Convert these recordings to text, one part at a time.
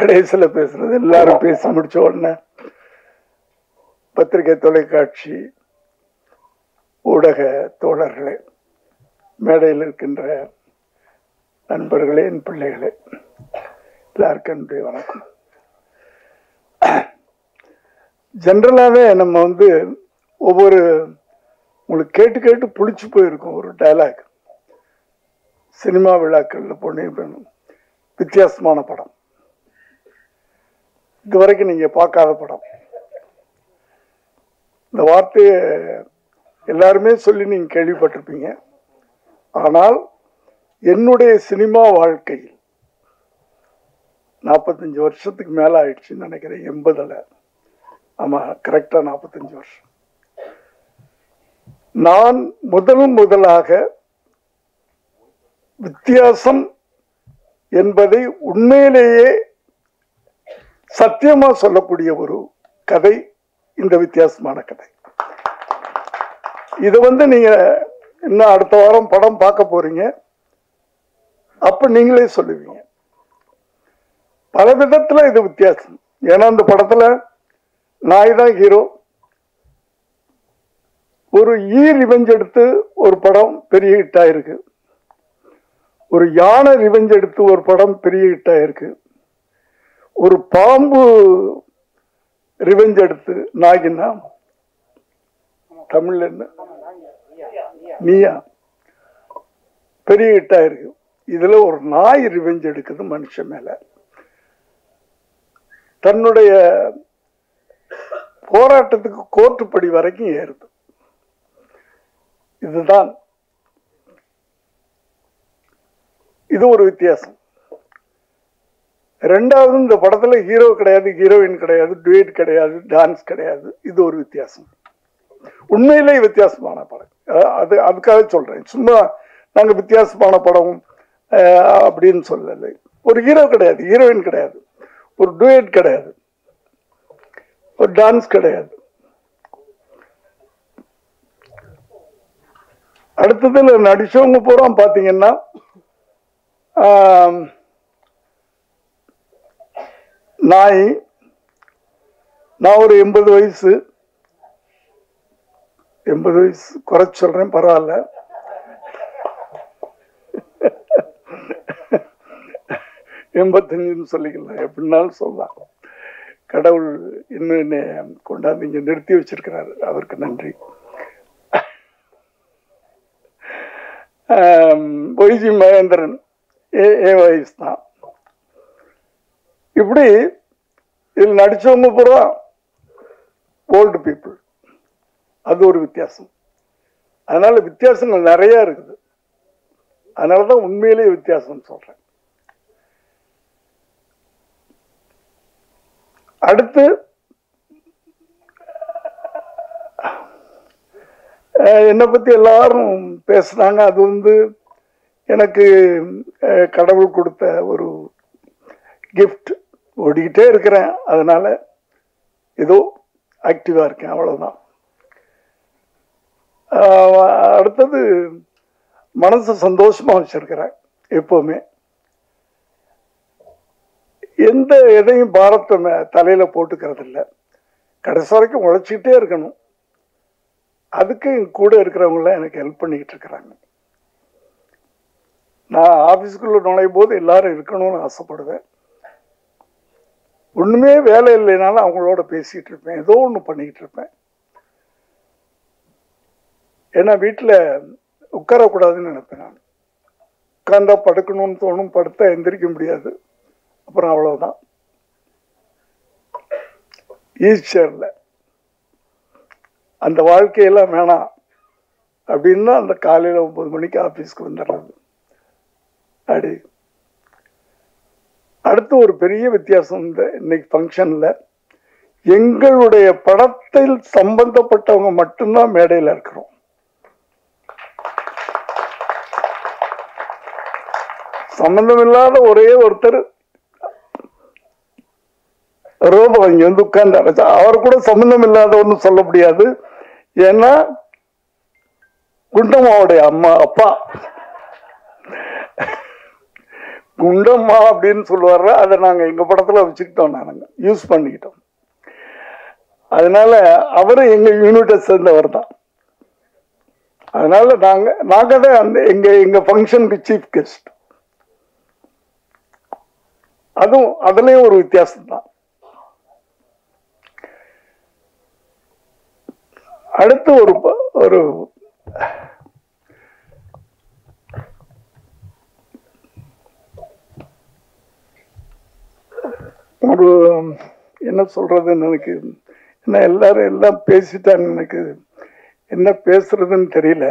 கடைசியில் பேசுறது எல்லாரும் பேசி முடிச்ச உடனே பத்திரிகை, தொலைக்காட்சி, ஊடக தோழர்களே, மேடையில் இருக்கின்ற நண்பர்களே, என் பிள்ளைகளே, எல்லாருக்கும் என்னுடைய வணக்கம். ஜென்ரலாகவே நம்ம ஒவ்வொரு உங்களுக்கு கேட்டு கேட்டு பிடிச்சி போயிருக்கும் ஒரு டயலாக். சினிமா விழாக்களில் போனேன், வித்தியாசமான படம், இதுவரைக்கும் நீங்கள் பார்க்காத படம். இந்த வார்த்தையை எல்லாருமே சொல்லி நீங்கள் கேள்விப்பட்டிருப்பீங்க. ஆனால் என்னுடைய சினிமா வாழ்க்கையில் 45 வருஷத்துக்கு மேலே ஆயிடுச்சுன்னு நினைக்கிறேன். 80ல், ஆமாம், கரெக்டாக 45 வருஷம். நான் முதலாக வித்தியாசம் என்பதை உண்மையிலேயே சத்தியமா சொல்லக்கூடிய ஒரு கதை இந்த வித்தியாசமான கதை. இதை நீங்க இன்னும் அடுத்த வாரம் படம் பார்க்க போறீங்க, அப்ப நீங்களே சொல்லுவீங்க. பல விதத்துல இது வித்தியாசம். ஏன்னா அந்த படத்துல நாய் தான் ஹீரோ. ஒரு ரிவெஞ்ச் எடுத்து ஒரு படம் பெரிய ஹிட் ஆயிருக்கு. ஒரு யானை ரிவெஞ்ச் எடுத்து ஒரு படம் பெரிய ஹிட் ஆயிருக்கு. ஒரு பாம்பு ரிவெஞ்ச் எடுத்து, நாகினா தமிழ்ல என்ன, நீயா, பெரிய ஹிட் ஆயிருக்கு. இதுல ஒரு நாய் ரிவெஞ்ச் எடுக்குது மனுஷன் மேல. தன்னுடைய போராட்டத்துக்கு கோர்ட்டு படி வரைக்கும் ஏறுது. இதுதான், இது ஒரு வித்தியாசம். ரெண்டாவது, இந்த படத்துல ஹீரோ கிடையாது, ஹீரோயின் கிடையாது, டுவேட் கிடையாது, டான்ஸ் கிடையாது. இது ஒரு வித்தியாசம். உண்மையிலே வித்தியாசமான படம். அதுக்காக சொல்றேன். சும்மா நாங்க வித்தியாசமான படம் அப்படின்னு சொல்லலை. ஒரு ஹீரோ கிடையாது, ஹீரோயின் கிடையாது, ஒரு டுவேட் கிடையாது, ஒரு டான்ஸ் கிடையாது. அடுத்ததுல நடிச்சவங்க பூரா பாத்தீங்கன்னா நான் ஒரு 80 வயசு குறைச்சு சொல்றேன், பரவாயில்ல. எண்பத்தஞ்சுன்னு சொல்லிக்கலாம், எப்படின்னாலும் சொல்லலாம். கடவுள் இன்னும் என்ன கொண்டாந்து இங்க நிறுத்தி வச்சிருக்கிறாரு, அவருக்கு நன்றி. ஒய்ஜி மகேந்திரன் வயசு தான். இப்படி இதில் நடிச்சவங்க பூரா ஓல்டு பீப்புள். அது ஒரு வித்தியாசம். அதனால வித்தியாசங்கள் நிறைய இருக்குது. அதனாலதான் உண்மையிலேயே வித்தியாசம் சொல்றேன். அடுத்து என்னை பத்தி எல்லாரும் பேசுனாங்க. அது எனக்கு கடவுள் கொடுத்த ஒரு கிஃப்ட். ஓடிக்கிட்டே இருக்கிறேன், அதனால ஏதோ ஆக்டிவா இருக்கேன், அவ்வளவுதான். அடுத்தது, மனசு சந்தோஷமா வச்சிருக்கிறேன் எப்பவுமே. எந்த எதையும் பாரத்தை தலையில போட்டுக்கிறது இல்லை. கடைசி வரைக்கும் உழைச்சிக்கிட்டே இருக்கணும். அதுக்கு கூட இருக்கிறவங்களாம் எனக்கு ஹெல்ப் பண்ணிக்கிட்டு இருக்கிறாங்க. நான் ஆபீஸ்க்குள்ள நுழையும் போது எல்லாரும் இருக்கணும்னு ஆசைப்படுவேன். ஒண்ணுமே வேலை இல்லைனாலும் அவங்களோட பேசிட்டு இருப்பேன், ஏதோ ஒண்ணு பண்ணிக்கிட்டு இருப்பேன். ஏன்னா வீட்டுல உட்காரக்கூடாதுன்னு நினைப்பேன். நான் உட்கார்ந்தா படுக்கணும்னு தோணும், படுத்தா எந்திரிக்க முடியாது. அப்புறம் அவ்வளவுதான், ஈஸ்டர்ல அந்த வாழ்க்கையெல்லாம் வேணாம் அப்படின்னா அந்த காலையில 9 மணிக்கு ஆபீஸ்க்கு வந்துடுறது. அப்படி அடுத்து ஒரு பெரிய வித்தியாசம், இந்த இன்னைக்கு ஃபங்க்ஷன்ல எங்களுடைய படத்தில் சம்பந்தப்பட்டவங்க மட்டும்தான் மேடையில் இருக்கிறோம். சம்பந்தம் இல்லாத ஒரே ஒருத்தர் ரோபோ இங்க உட்கார்ந்து, அவர் கூட சம்பந்தம் இல்லாத ஒண்ணு சொல்ல முடியாது. ஏன்னா குண்டம்மாவுடைய அப்பா குண்டம்மா அப்படின்னு சொல்லுவார். அதை நாங்கள் எங்கள் படத்தில் வச்சுக்கிட்டோம், நாங்கள் யூஸ் பண்ணிக்கிட்டோம். அதனால அவரும் எங்கள் யூனிட்டை சேர்ந்தவர் தான். அதனால நாங்கள் தான் அந்த எங்கள் ஃபங்க்ஷனுக்கு சீஃப் கெஸ்ட். அதுலேயும் ஒரு வித்தியாசம் தான். அடுத்து ஒரு ஒரு என்ன சொல்றதுன்னு எனக்கு என்ன எல்லாரும் எல்லாம் பேசிட்டாங்க. எனக்கு என்ன பேசுறதுன்னு தெரியல.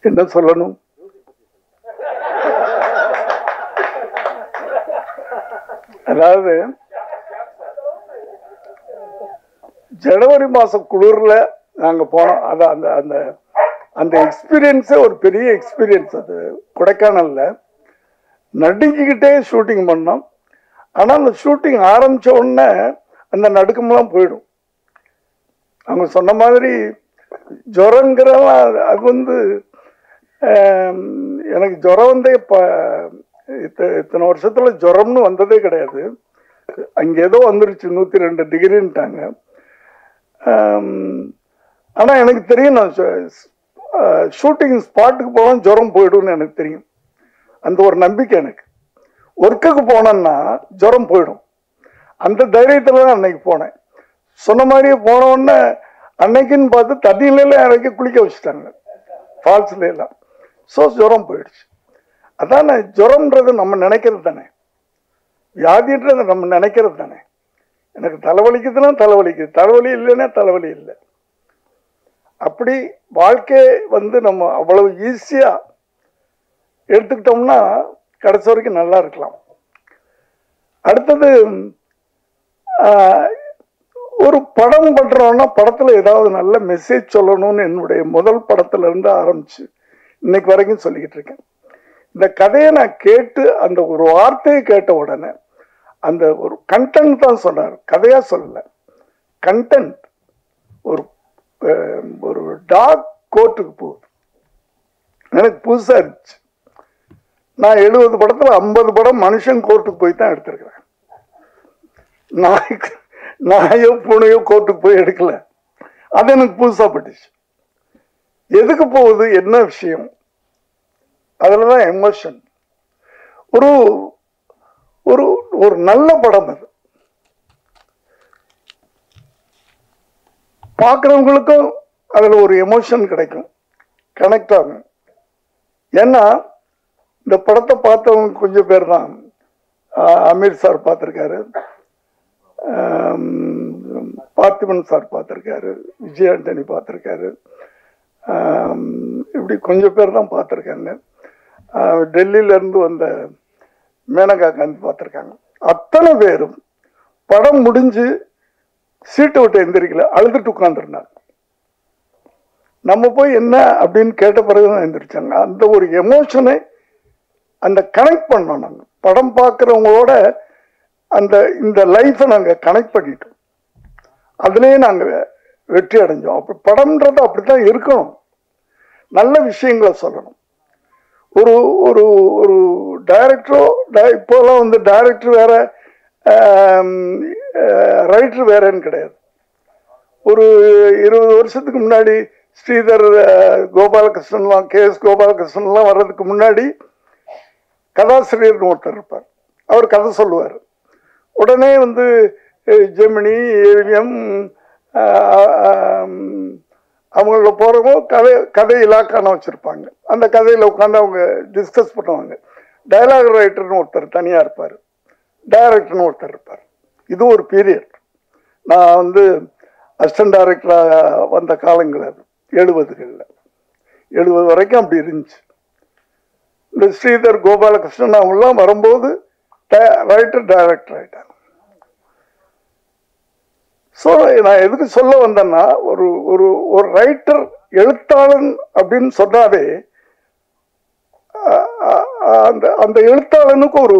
என்ன சொல்லணும்? அதாவது ஜனவரி மாசம் குளிர்ல நாங்க போனோம். அது அந்த அந்த அந்த எக்ஸ்பீரியன்ஸே ஒரு பெரிய எக்ஸ்பீரியன்ஸ். அது கொடைக்கானல்ல நடுங்கிக்கிட்டே ஷூட்டிங் பண்ணோம். ஆனால் அந்த ஷூட்டிங் ஆரம்பிச்ச உடனே அந்த நடுக்கமெல்லாம் போயிடும். அவங்க சொன்ன மாதிரி ஜுரங்கிறலாம் அது எனக்கு ஜுரம் வந்தே இத்தனை வருஷத்துல ஜுரம்னு வந்ததே கிடையாது. அங்கே ஏதோ வந்துருச்சு 102 டிகிரின்ட்டாங்க. ஆனால் எனக்கு தெரியும், நான் ஷூட்டிங் ஸ்பாட்டுக்கு போனால் ஜுரம் போயிடும்னு எனக்கு தெரியும். அந்த ஒரு நம்பிக்கை எனக்கு. ஒர்க்குக்கு போனேன்னா ஜுரம் போயிடும். அந்த தைரியத்தில் தான் அன்னைக்கு போனேன். சொன்ன மாதிரியே போனோடனே அன்னைக்குன்னு பார்த்து தண்ணியிலாம் இறக்கி குளிக்க வச்சுட்டாங்க, ஃபால்ஸ்ல எல்லாம். ஸோ ஜுரம் போயிடுச்சு. அதான் ஜுரம்ன்றது நம்ம நினைக்கிறது தானே, வியாதின்றது நம்ம நினைக்கிறது தானே. எனக்கு தலைவலிக்குதுன்னா தலைவலிக்குது, தலைவலி இல்லைன்னா தலைவலி இல்லை. அப்படி வாழ்க்கை நம்ம அவ்வளவு ஈஸியா எடுத்துக்கிட்டோம்னா கடைசி வரைக்கும் நல்லா இருக்கலாம். அடுத்தது ஒரு படம் பண்றோம்னா படத்துல ஏதாவது நல்ல மெசேஜ் சொல்லணும்னு என்னுடைய முதல் படத்துல இருந்து ஆரம்பிச்சு இன்னைக்கு வரைக்கும் சொல்லிக்கிட்டு இருக்கேன். இந்த கதையை நான் கேட்டு அந்த ஒரு வார்த்தையை கேட்ட உடனே அந்த ஒரு கண்டென்ட் தான் சொன்னார், கதையா சொல்லல. கண்டென்ட். ஒரு டாக் கோர்ட்டுக்கு போகுது. எனக்கு புதுசா இருந்துச்சு. நான் 70 படத்துல 50 படம் மனுஷன் கோர்ட்டுக்கு போய் தான் எடுத்திருக்கிறேன். நாயோ பூனையோ கோர்ட்டுக்கு போய் எடுக்கல. அது எனக்கு புதுசா பட்டுச்சு. எதுக்கு போகுது, என்ன விஷயம், அதுலதான் எமோஷன். ஒரு ஒரு ஒரு நல்ல படம் அது. பார்க்குறவங்களுக்கும் அதுல ஒரு எமோஷன் கிடைக்கும், கனெக்ட் ஆகும். ஏன்னா இந்த படத்தை பார்த்தவங்க கொஞ்சம் பேர் தான். அமீர் சார் பார்த்துருக்காரு, பார்த்திபன் சார் பார்த்துருக்காரு, விஜய் ஆண்டனி பார்த்துருக்காரு, இப்படி கொஞ்சம் பேர் தான் பார்த்துருக்காங்க. டெல்லியிலேருந்து வந்த மேனகா காந்தி பார்த்துருக்காங்க. அத்தனை பேரும் படம் முடிஞ்சு சீட்டை விட்டு எந்திரிக்கல, அழுதுட்டு உட்காந்துருந்தாங்க. நம்ம போய் என்ன அப்படின்னு கேட்ட பிறகுதான் எந்திரிச்சாங்க. அந்த ஒரு எமோஷனை அந்த கனெக்ட் பண்ணோம். நாங்கள் படம் பார்க்குறவங்களோட இந்த லைஃப்பை நாங்கள் கனெக்ட் பண்ணிட்டோம். அதுலேயே நாங்கள் வெற்றி அடைஞ்சோம். அப்படி படம்ன்றது அப்படித்தான் இருக்கணும். நல்ல விஷயங்களை சொல்லணும். ஒரு ஒரு ஒரு டைரக்டரோ இப்போலாம் டைரக்டர் வேற ரைட்டர் வேறன்னு கிடையாது. ஒரு 20 வருஷத்துக்கு முன்னாடி ஸ்ரீதர் கோபாலகிருஷ்ணன்லாம், KS கோபாலகிருஷ்ணன்லாம் வர்றதுக்கு முன்னாடி கதாசிரியர்னு ஒருத்தர் இருப்பார். அவர் கதை சொல்லுவார். உடனே ஜெமினி, ஏவிஎம் அவங்கள போகிறவங்க கதை இலாக்கான வச்சுருப்பாங்க. அந்த கதையில் உட்காந்து அவங்க டிஸ்கஸ் பண்ணுவாங்க. டைலாக் ரைட்டர்னு ஒருத்தர் தனியாக இருப்பார், டைரக்டர்னு ஒருத்தர் இருப்பார். இது ஒரு பீரியட். நான் அசிஸ்டன்ட் டைரக்டராக வந்த காலங்கள் அது 70 வரைக்கும் அப்படி இருந்துச்சு. இந்த ஸ்ரீதர் கோபாலகிருஷ்ணன் அவங்களாம் வரும்போது ரைட்டர் டைரக்டர் ஆயிட்டாங்க. ஸோ நான் எதுக்கு சொல்ல வந்தேன்னா, ஒரு ஒரு ஒரு ரைட்டர் எழுத்தாளன் அப்படின்னு சொன்னாலே அந்த எழுத்தாளனுக்கு ஒரு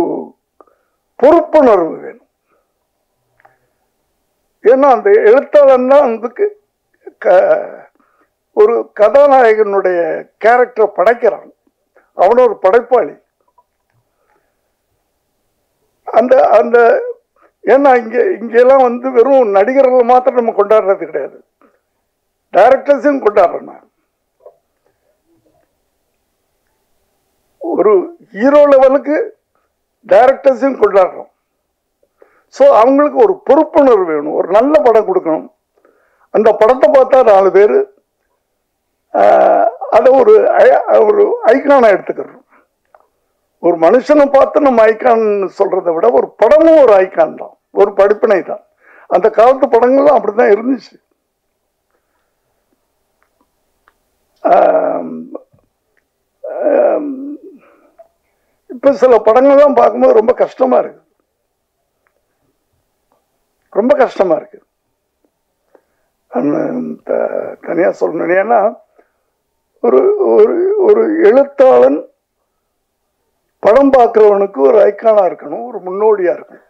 பொறுப்புணர்வு வேணும். ஏன்னா அந்த எழுத்தாளன் தான் ஒரு கதாநாயகனுடைய கேரக்டர் படைக்கிறான். அவன ஒரு படைப்பாளி. அந்த அந்த ஏன்னா இங்கெல்லாம் வந்து வெறும் நடிகர்கள் மாத்திரம் நம்ம கொண்டாடுறது கிடையாது, டைரக்டர்ஸையும் கொண்டாடுறேன் நான். ஒரு ஹீரோ லெவலுக்கு டைரக்டர்ஸையும் கொண்டாடுறோம். ஸோ அவங்களுக்கு ஒரு பொறுப்புணர்வு வேணும், ஒரு நல்ல படம் கொடுக்கணும். அந்த படத்தை பார்த்தா 4 பேர் அதை ஒரு ஐக்கானை எடுத்துக்கிறோம். ஒரு மனுஷனை பார்த்து நம்ம ஐக்கான் சொல்றதை விட ஒரு படமும் ஒரு ஐக்கான் தான், ஒரு படிப்பினை தான். அந்த காலத்து படங்கள்லாம் அப்படிதான் இருந்துச்சு. இப்ப சில படங்கள்லாம் பார்க்கும்போது ரொம்ப கஷ்டமா இருக்கு, ரொம்ப கஷ்டமா இருக்கு. தனியா சொல்லணும். ஏன்னா ஒரு ஒரு எழுத்தாளன் படம் பார்க்கிறவனுக்கு ஒரு ஐக்கானா இருக்கணும், ஒரு முன்னோடியா இருக்கணும்.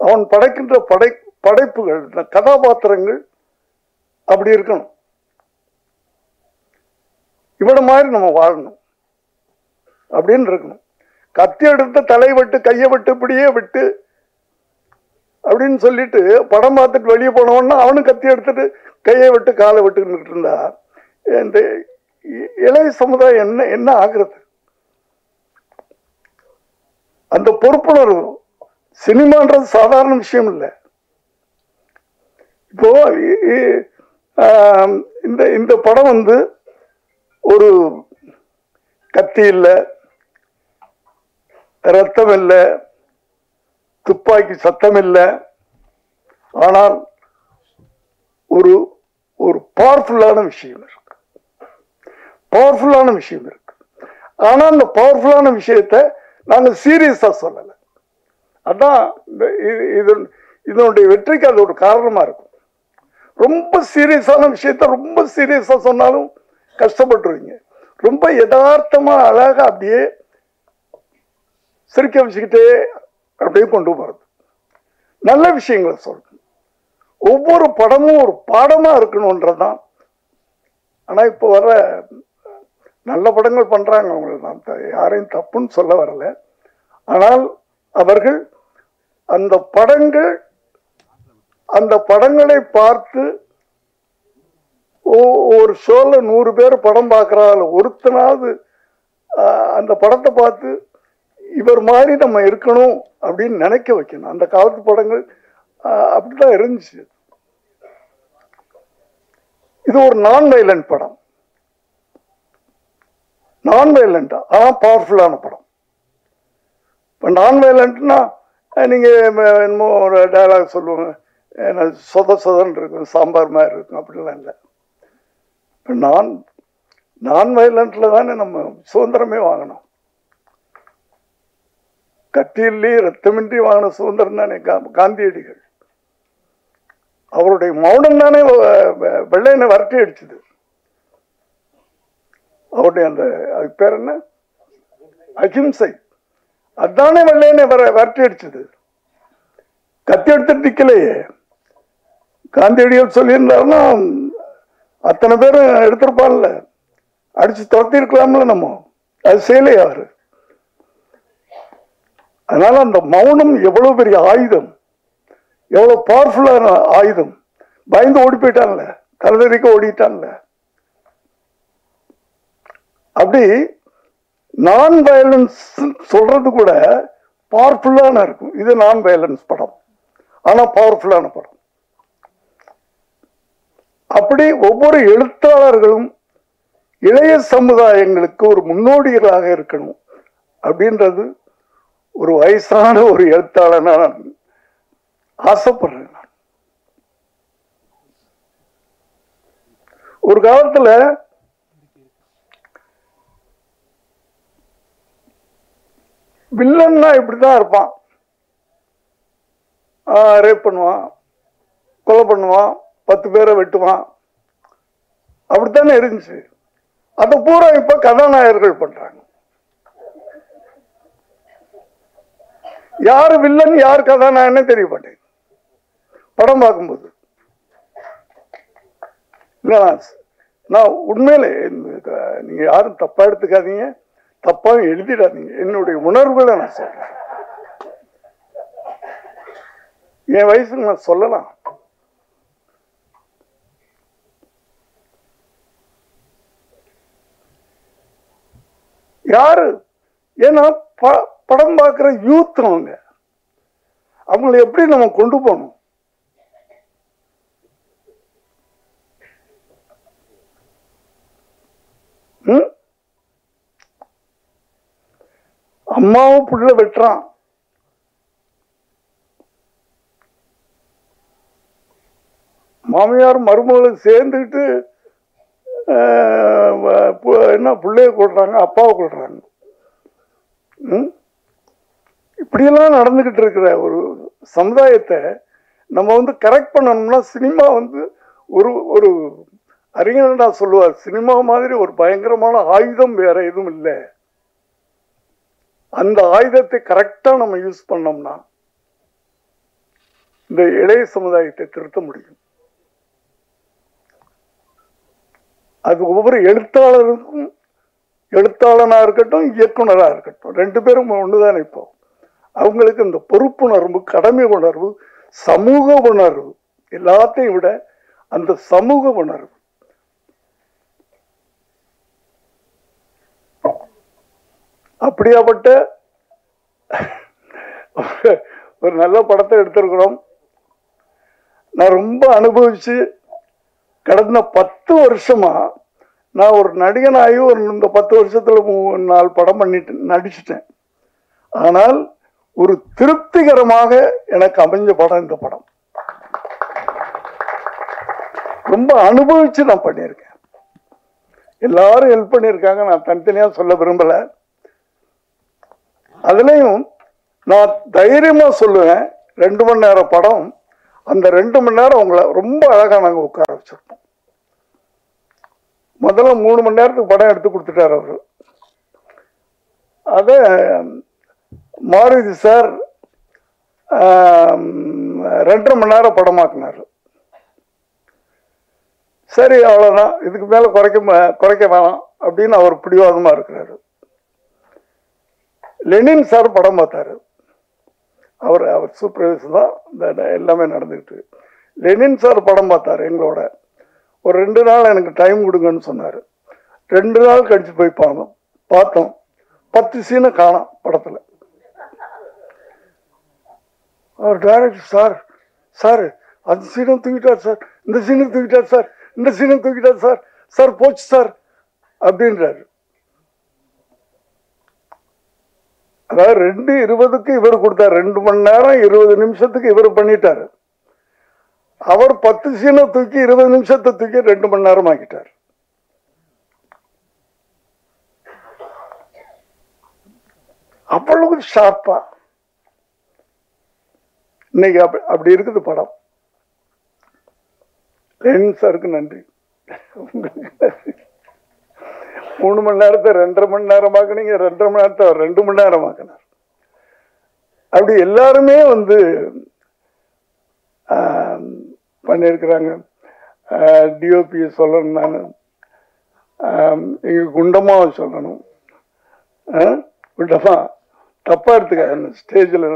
அவன் படைக்கின்ற படைப்புகள், கதாபாத்திரங்கள் அப்படி இருக்கணும். இவட மாதிரி நம்ம வாழணும் அப்படின்னு இருக்கணும். கத்தி எடுத்து தலை வெட்டு, கையை வெட்டு, இப்படியே விட்டு அப்படின்னு சொல்லிட்டு படம் பார்த்துட்டு வெளியே போனவன்னா அவனும் கத்தி எடுத்துட்டு கையை விட்டு காலை விட்டுக்கிட்டு இருந்தா இந்த இளைய சமுதாயம் என்ன ஆகுறது? அந்த பொறுப்புணர்வு, சினிமான்றது சாதாரண விஷயம் இல்லை. இப்போ இந்த படம் வந்து ஒரு கத்தி இல்லை, ரத்தம் இல்லை, துப்பாக்கி சத்தம் இல்லை, ஆனால் ஒரு ஒரு பவர்ஃபுல்லான விஷயம் இருக்கு, பவர்ஃபுல்லான விஷயம் இருக்கு. ஆனா அந்த பவர்ஃபுல்லான விஷயத்தை நாங்க சீரியஸா சொல்லல. அதான் இதனுடைய வெற்றிக்கு அது ஒரு காரணமா இருக்கும். ரொம்ப சீரியஸான விஷயத்த ரொம்ப சீரியஸா சொன்னாலும் கஷ்டப்பட்டுருவீங்க. ரொம்ப யதார்த்தமா அழகா அப்படியே சிரிக்க வச்சுக்கிட்டே அப்படியே கொண்டு போறது, நல்ல விஷயங்களை சொல்லணும். ஒவ்வொரு படமும் ஒரு பாடமா இருக்கணும்ன்றதான். ஆனா இப்போ வர நல்ல படங்கள் பண்றாங்க, அவங்களை நான் யாரையும் தப்புன்னு சொல்ல வரல. ஆனால் அவர்கள் அந்த படங்களை பார்த்து ஒரு ஷோல 100 பேர் படம் பார்க்கறாள், ஒருத்தனாவது அந்த படத்தை பார்த்து இவர் மாதிரி நம்ம இருக்கணும் அப்படின்னு நினைக்க வைக்கணும். அந்த காலத்து படங்கள் அப்படிதான் இருந்துச்சு. இது ஒரு நான் வயலண்ட் படம், நான் வயலண்டா ஆனா பவர்ஃபுல்லான படம். இப்போ நான் வயலண்ட்னா நீங்க என்னமோ ஒரு டயலாக் சொல்லுவாங்க, சொதன்னு இருக்கும், சாம்பார் மாதிரி இருக்கும், அப்படிலாம் இல்லை. இப்போ நான் வயலண்ட்ல தானே நம்ம சுதந்திரமே வாங்கணும். கத்தியிலே ரத்தமின்றி வாங்கின சுதந்திரம் தானே காந்தியடிகள். அவருடைய மௌனம் தானே வெள்ளையனை வரட்டி அடிச்சது. அவருடைய அந்த அதுக்கு பேர் என்ன, அகிம்சை, அதுதானே வெள்ளையனை வரட்டி அடிச்சது. கத்தி எடுத்துட்டு நிக்கலையே. காந்தியடிகள் சொல்லியிருந்தாருன்னா அத்தனை பேரும் எடுத்திருப்பான்ல, அடிச்சு துரத்தி இருக்கலாம்ல. நம்ம அது செய்யலையே அவரு. அதனால அந்த மௌனம் எவ்வளவு பெரிய ஆயுதம், எவ்வளவு பவர்ஃபுல்லான ஆயுதம். பயந்து ஓடி போயிட்டான்ல, தலைதறிக்க ஓடிட்டான்ல. அப்படி நான் வயலன்ஸ் சொல்றது கூட பவர்ஃபுல்லான இருக்கும். இது நான் வயலன்ஸ் படம், ஆனா பவர்ஃபுல்லான படம். அப்படி ஒவ்வொரு எழுத்தாளர்களும் இளைய சமுதாயங்களுக்கு ஒரு முன்னோடிகளாக இருக்கணும் அப்படின்றது ஒரு வயசான ஒரு எழுத்தாளனா நான் ஆசைப்படுறேன். ஒரு காலத்துல வில்லன்னா இப்படிதான் இருப்பான், ரேப் பண்ணுவான், கொலை பண்ணுவான், 10 பேரை வெட்டுவான், அப்படித்தானே இருந்துச்சு. அதை பூரா இப்ப கதாநாயகர்கள் பண்றாங்க. யாரு வில்லன் யார் கதாநாயகனே தெரிய மாட்டேங்குது படம் பார்க்கும்போது. இல்லை நான் உண்மையிலே நீங்கள் யாரும் தப்பாக எடுத்துக்காதீங்க, தப்பாக எழுதிடாதீங்க. என்னுடைய உணர்வுகளை நான் சொல்றேன். என் வயசுக்கு நான் சொல்லலாம். யாரு ஏன்னா படம் பார்க்குற யூத் அவங்களை எப்படி நம்ம கொண்டு போகணும்? அம்மாவும் புள்ள வெட்டுறான், மாமியார் மருமகளும் சேர்ந்துக்கிட்டு என்ன பிள்ளைய கொள்றாங்க, அப்பாவை கொள்றாங்க. இப்படியெல்லாம் நடந்துகிட்டு இருக்கிற ஒரு சமுதாயத்தை நம்ம கரெக்ட் பண்ணணும்னா சினிமா ஒரு ஒரு அறிஞர்டா சொல்லுவார், சினிமா மாதிரி ஒரு பயங்கரமான ஆயுதம் வேற எதுவும் இல்லை. அந்த ஆயுதத்தை கரெக்டா நம்ம யூஸ் பண்ணோம்னா இந்த இளைய சமுதாயத்தை திருத்த முடியும். அது ஒவ்வொரு எழுத்தாளருக்கும், எழுத்தாளனா இருக்கட்டும் இயக்குனரா இருக்கட்டும், ரெண்டு பேரும் ஒண்ணுதானே. இப்போ அவங்களுக்கு இந்த பொறுப்புணர்வு, கடமை உணர்வு, சமூக உணர்வு, எல்லாத்தையும் விட அந்த சமூக உணர்வு. அப்படியாப்பட்ட ஒரு நல்ல படத்தை எடுத்திருக்கிறோம். நான் ரொம்ப அனுபவிச்சு கடந்த 10 வருஷமா நான் ஒரு நடிகனாகி இந்த 10 வருஷத்துல 4 படம் நடிச்சிட்டேன். ஆனால் ஒரு திருப்திகரமாக எனக்கு அமைஞ்ச படம் இந்த படம். ரொம்ப அனுபவிச்சு நான் பண்ணியிருக்கேன். எல்லாரும் ஹெல்ப் பண்ணியிருக்காங்க, நான் தனித்தனியா சொல்ல விரும்பல. அதுலயும் நான் தைரியமா சொல்லுவேன், 2 மணி நேரம் படம். அந்த 2 மணி நேரம் உங்களை ரொம்ப அழகா நாங்க உட்கார வச்சிருக்கோம். முதல்ல 3 மணி நேரத்துக்கு படம் எடுத்து கொடுத்துட்டார் அவரு. அத மாருதி சார் 2.5 மணி நேரம் படமாக்குனாரு. சரி அவ்வளவுதான், இதுக்கு மேல குறைக்க வேணாம் அப்படின்னு அவர் பிடிவாதமா இருக்கிறாரு. லெனின் சார் படம் பார்த்தாரு. அவர் சூப்பர்வைசர் தான் எல்லாமே நடந்துக்கிட்டு. லெனின் சார் படம் பார்த்தாரு எங்களோட. ஒரு 2 நாள் எனக்கு டைம் கொடுங்கன்னு சொன்னாரு. 2 நாள் கழிச்சு போய் பார்த்தோம். 10 சீனை காணோம் படத்துல. அவர் டைரக்டர் சார் அந்த சீனை தூக்கிட்டார் சார், இந்த சீனை தூக்கிட்டார் சார், இந்த சீனை தூக்கிட்டார் சார், சார் போச்சு சார் அப்படின்றாரு. அதாவது 2:20க்கு இவர் கொடுத்தார், 2 மணி நேரம் 20 நிமிஷத்துக்கு இவர் பண்ணிட்டாரு. அவர் 10 சீனை தூக்கி 20 நிமிஷத்தை தூக்கி 2 மணி நேரம் ஆக்கிட்டார். அவ்வளவு ஷார்ப்பா இன்னைக்கு அப்படி இருக்குது படம். லெனின் சாருக்கு நன்றி. 3 மணி நேரத்தை 2.5 மணி நேரம் ஆக்குனீங்க, 2.5 மணி நேரத்தை 2 மணி நேரம் ஆக்கினார். அப்படி எல்லாருமே பண்ணியிருக்கிறாங்க. டிஓபி சொல்லணும், நான் எங்க குண்டமாவை சொல்லணும். குண்டமா தப்பா எடுத்துக்க, ஸ்டேஜில்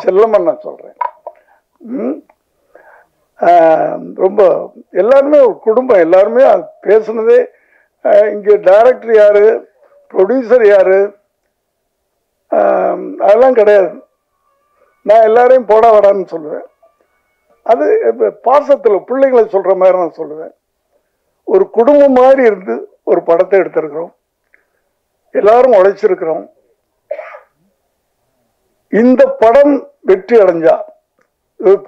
செல்லமன் நான் சொல்றேன். ரொம்ப எல்லாருமே ஒரு குடும்பம், எல்லாருமே பேசுனதே. இங்க டைரக்டர் யாரு, ப்ரொடியூசர் யாரு, அதெல்லாம் கிடையாது. நான் எல்லாரையும் போட வாடான்னு சொல்லுவேன். அது பாசத்துல பிள்ளைங்களை சொல்ற மாதிரி நான் சொல்லுவேன். ஒரு குடும்பம் மாதிரி இருந்து ஒரு படத்தை எடுத்திருக்கிறோம், எல்லாரும் உழைச்சிருக்கிறோம். இந்த படம் வெற்றி அடைஞ்சா,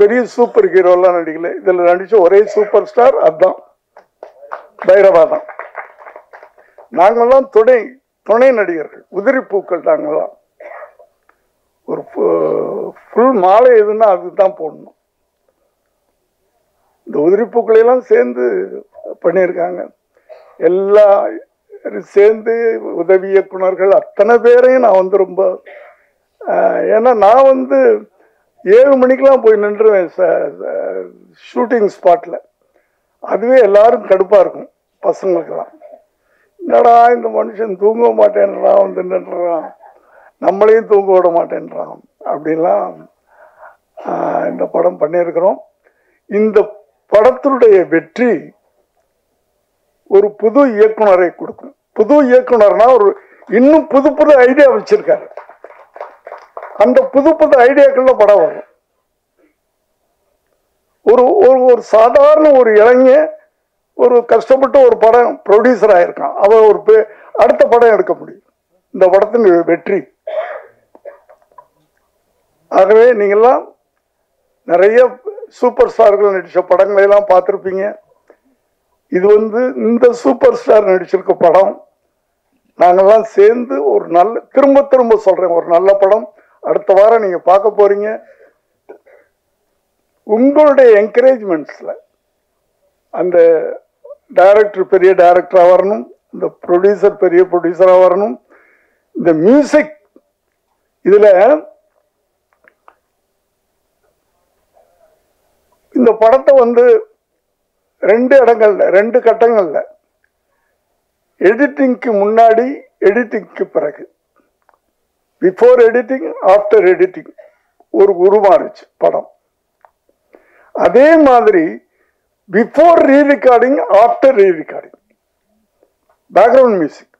பெரிய சூப்பர் ஹீரோ எல்லாம் நடிக்கல, இதுல நடிச்ச ஒரே சூப்பர் ஸ்டார் அதுதான், பைரவா தான். நாங்கெல்லாம் துணை நடிகர்கள், உதிரி பூக்கள். நாங்கெல்லாம் ஒரு ஃபுல் மாலை எதுன்னா அதுதான் போடணும். இந்த உதிரி பூக்களையெல்லாம் சேர்ந்து பண்ணியிருக்காங்க. எல்லா சேர்ந்து உதவி இயக்குனர்கள் அத்தனை பேரையும் நான் ரொம்ப, ஏன்னா நான் 7 மணிக்கெல்லாம் போய் நின்றுவேன் ஷூட்டிங் ஸ்பாட்ல. அதுவே எல்லாரும் கடுப்பா இருக்கும் பசங்களுக்கெல்லாம். என்னடா இந்த மனுஷன் தூங்க மாட்டேன்றான், வந்து நின்றான், நம்மளையும் தூங்க விட மாட்டேன்றான் அப்படின்லாம் இந்த படம் பண்ணியிருக்கிறோம். இந்த படத்தினுடைய வெற்றி ஒரு புது இயக்குனரை கொடுக்கும். புது இயக்குனர்னா ஒரு இன்னும் புது புது ஐடியா வச்சிருக்காரு. அந்த புது புது ஐடியாக்கள்ல படம் வரும். ஒரு ஒரு சாதாரண ஒரு இளைஞன் ஒரு கஷ்டப்பட்டு ஒரு படம் ப்ரொடியூசர் ஆயிருக்கான். அவன் ஒரு அடுத்த படம் எடுக்க முடியும். இந்த படத்தின் வெற்றி. ஆகவே நீங்கெல்லாம் நிறைய சூப்பர் ஸ்டார்கள் நடிச்ச படங்களை எல்லாம் பார்த்துருப்பீங்க. இது இந்த சூப்பர் ஸ்டார் நடிச்சிருக்க படம். நாங்கெல்லாம் சேர்ந்து ஒரு நல்ல, திரும்ப திரும்ப சொல்றேன், ஒரு நல்ல படம் அடுத்த வாரம் நீங்க பார்க்க போறீங்க. உங்களுடைய என்கரேஜ்மெண்ட்ஸ்ல அந்த டைரக்டர் பெரிய டைரக்டரா வரணும், இந்த ப்ரொடியூசர் பெரிய ப்ரொடியூசரா வரணும். இந்த மியூசிக் இதுல இந்த படத்தை 2 இடங்கள்ல 2 கட்டங்கள்ல, எடிட்டிங்க்கு முன்னாடி, எடிட்டிங்க்கு பிறகு, பிஃபோர் எடிட்டிங் ஆஃப்டர் எடிட்டிங் ஒரு உருமாறுச்சு படம். அதே மாதிரி பிஃபோர் ரீ ரெக்கார்டிங் ஆஃப்டர் ரீ ரெக்கார்டிங் பேக்ரவுண்ட் மியூசிக்.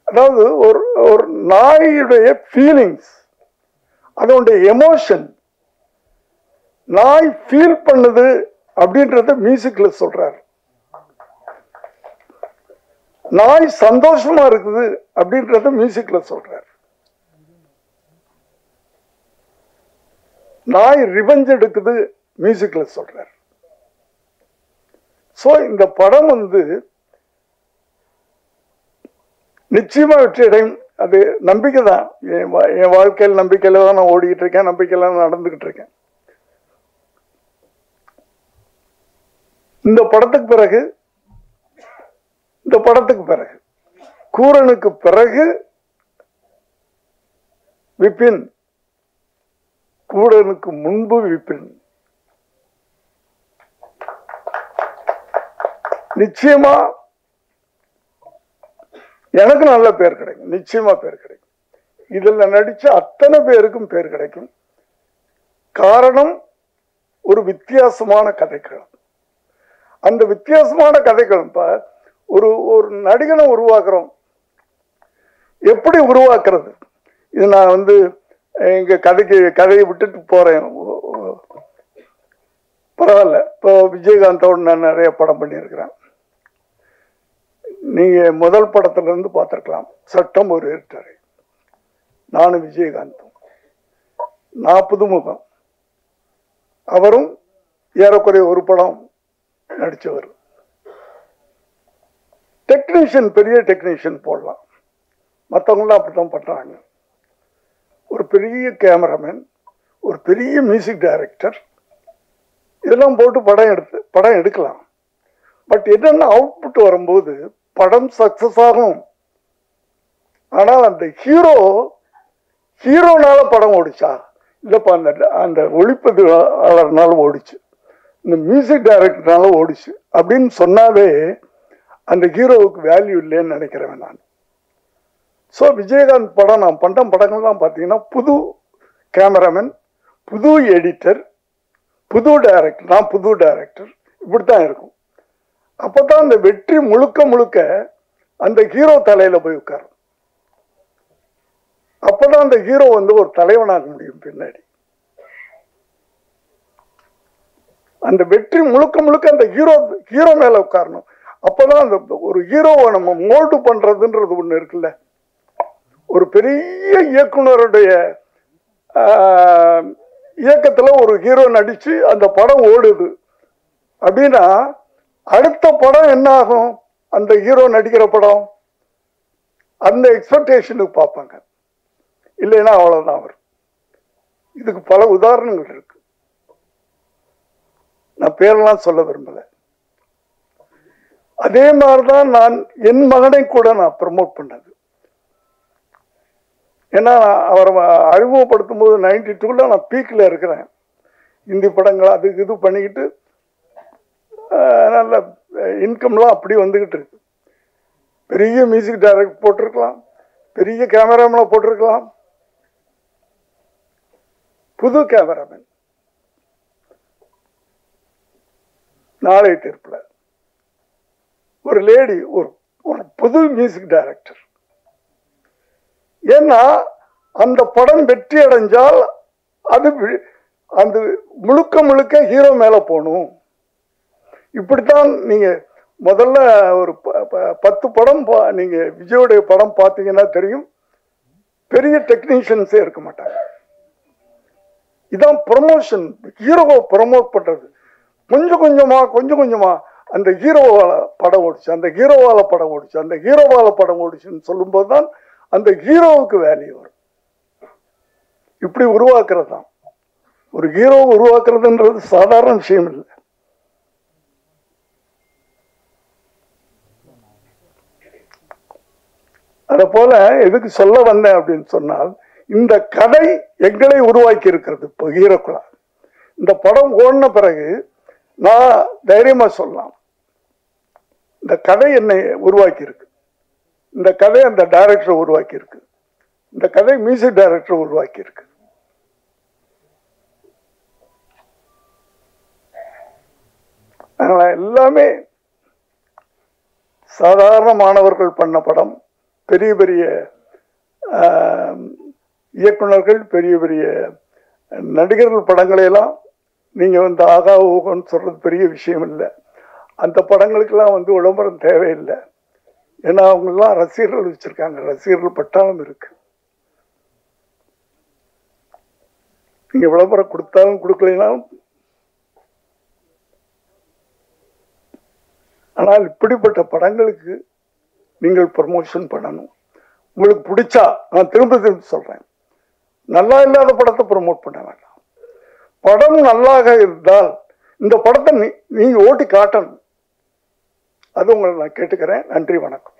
அதாவது ஒரு நாயுடைய ஃபீலிங்ஸ், அதோடைய எமோஷன், நாய் ஃபீல் பண்ணுது அப்படின்றத மியூசிக்ல சொல்றாரு. நாய் சந்தோஷமா இருக்குது அப்படின்றத மியூசிக்ல சொல்றாரு. நாய் ரிவெஞ்ச் எடுக்குது மியூசிக்ல சொல்றாரு. சோ இந்த படம் நிச்சயமா வெற்றி அடையும். அது நம்பிக்கை தான். என் வாழ்க்கையில் நம்பிக்கையில தான் நான் ஓடிக்கிட்டு இருக்கேன், நம்பிக்கையில நான் நடந்துகிட்டு இருக்கேன். இந்த படத்துக்கு பிறகு கூரனுக்கு பிறகு விபின், கூரனுக்கு முன்பு விபின். நிச்சயமா எனக்கு நல்ல பேர் கிடைக்கும், நிச்சயமா பேர் கிடைக்கும். இதுல நடிச்ச அத்தனை பேருக்கும் பேர் கிடைக்கும். காரணம் ஒரு வித்தியாசமான கதைக்களம். அந்த வித்தியாசமான கதைக்களம் ஒரு நடிகனை உருவாக்குறோம். எப்படி உருவாக்குறது? இது நான் எங்க கதையை விட்டுட்டு போறேன், பரவாயில்ல. இப்போ விஜயகாந்தோடு நான் நிறைய படம் பண்ணியிருக்கிறேன். நீங்க முதல் படத்துல இருந்து பார்த்திருக்கலாம், சட்டம் ஒரு இருட்டறை. நானும் விஜயகாந்தும், நான் புதுமுகம், அவரும் ஏறக்குறைய ஒரு படம் நடிச்சவர். டெக்னீஷியன், பெரிய டெக்னீஷியன் போடலாம், மற்றவங்களாம் அப்படித்தான் பண்றாங்க. ஒரு பெரிய கேமராமேன், ஒரு பெரிய மியூசிக் டைரக்டர், இதெல்லாம் போட்டு படம் எடுக்கலாம். பட் என்னென்ன அவுட்புட் வரும்போது படம் சக்சஸ் ஆகும். ஆனால் அந்த ஹீரோனால படம் ஓடிச்சா? இல்லப்பா, அந்த ஒளிப்பதிவாளர்னால ஓடிச்சு, இந்த மியூசிக் டைரக்டர்னால ஓடிச்சு அப்படின்னு சொன்னாவே அந்த ஹீரோவுக்கு வேல்யூ இல்லைன்னு நினைக்கிறேன் நான். ஸோ விஜயகாந்த் படம், நான் பண்ற படங்கள்லாம் பார்த்தீங்கன்னா புது கேமராமேன், புது எடிட்டர், புது டைரக்டர், நான் புது டைரக்டர், இப்படித்தான் இருக்கும். அப்பதான் அந்த வெற்றி முழுக்க அந்த ஹீரோ தலையில போய் உட்காரும். அப்பதான் அந்த ஹீரோ ஒரு தலைவனாக முடியும் பின்னாடி. அந்த வெற்றி முழுக்க அந்த ஹீரோ மேல உட்காரணும். அப்பதான் அந்த ஒரு ஹீரோவை நம்ம மோல்டு பண்றதுன்றது ஒண்ணு இருக்குல்ல. ஒரு பெரிய இயக்குனருடைய இயக்கத்துல ஒரு ஹீரோ நடிச்சு அந்த படம் ஓடுது அப்படின்னா, அடுத்த படம் என்ன ஆகும்? அந்த ஹீரோ நடிக்கிற படம் அந்த எக்ஸ்பெக்டேஷனுக்கு பார்ப்பாங்க. இல்லைன்னா அவ்வளவுதான் வரும். இதுக்கு பல உதாரணங்கள் இருக்கு, நான் பேரெல்லாம் சொல்ல விரும்பல. அதே மாதிரிதான் நான் என் மகனை கூட நான் ப்ரமோட் பண்ணது. ஏன்னா அவரை அறிமுகப்படுத்தும் போது 92ல நான் பீக்ல இருக்கிறேன். இந்தி படங்கள் அது இது பண்ணிக்கிட்டு நல்ல இன்கம்லாம் அப்படி வந்துக்கிட்டு இருக்கு. பெரிய மியூசிக் டைரக்டர் போட்டிருக்கலாம், பெரிய கேமராமேனை போட்டிருக்கலாம், புது கேமராமேன் நாளை தீர்ப்பில் ஒரு லேடி, ஒரு புது மியூசிக் டைரக்டர். ஏன்னா அந்த படம் வெற்றி அடைஞ்சால் அது அந்த முழுக்க முழுக்க ஹீரோ மேல போகணும். இப்படித்தான் நீங்க முதல்ல ஒரு 10 படம் நீங்க விஜயோடைய படம் பார்த்தீங்கன்னா தெரியும், பெரிய டெக்னீஷியன்ஸே இருக்க மாட்டாங்க. இதான் ப்ரமோஷன், ஹீரோவை ப்ரமோட் பண்றது. கொஞ்சம் கொஞ்சமா அந்த ஹீரோவால படம் ஓடிச்சு, அந்த ஹீரோவால படம் ஓடிச்சு, அந்த ஹீரோவால படம் ஓடிச்சுன்னு சொல்லும்போது தான் அந்த ஹீரோவுக்கு வேல்யூ வரும். இப்படி உருவாக்குறது தான். ஒரு ஹீரோ உருவாக்குறதுன்றது சாதாரண விஷயம் இல்லை. அத போல எதுக்கு சொல்ல வந்தேன் அப்படின்னு சொன்னால், இந்த கதை எங்களை உருவாக்கி இருக்கிறது. இப்போ ஹீரோக்குள்ள இந்த படம் ஓடின பிறகு நான் தைரியமா சொல்லலாம், இந்த கதை என்னை உருவாக்கி இருக்கு, இந்த கதை அந்த டைரக்டர் உருவாக்கி இருக்கு, இந்த கதை மியூசிக் டைரக்டர் உருவாக்கி இருக்கு. அதனால எல்லாமே சாதாரண மாணவர்கள் பண்ண படம். பெரிய பெரிய இயக்குநர்கள், பெரிய பெரிய நடிகர்கள் படங்களையெல்லாம் நீங்க வந்து ஆகா ஊகன்னு சொல்றது பெரிய விஷயம் இல்லை. அந்த படங்களுக்கெல்லாம் வந்து விளம்பரம் தேவையில்லை. ஏன்னா அவங்கெல்லாம் ரசிகர்கள் வச்சிருக்காங்க, ரசிகர்கள் பட்டாளம் இருக்கு. நீங்க விளம்பரம் கொடுத்தாலும் கொடுக்கலைனாலும். ஆனால் இப்படிப்பட்ட படங்களுக்கு நீங்கள் ப்ரமோஷன் பண்ணணும். உங்களுக்கு பிடிச்சா, நான் திரும்ப சொல்றேன், நல்லா இல்லாத படத்தை ப்ரமோட் பண்ண வேண்டாம். படம் நல்லாக இருந்தால் இந்த படத்தை நீங்க ஓட்டி காட்டணும். அது உங்களை நான் கேட்டுக்கிறேன். நன்றி, வணக்கம்.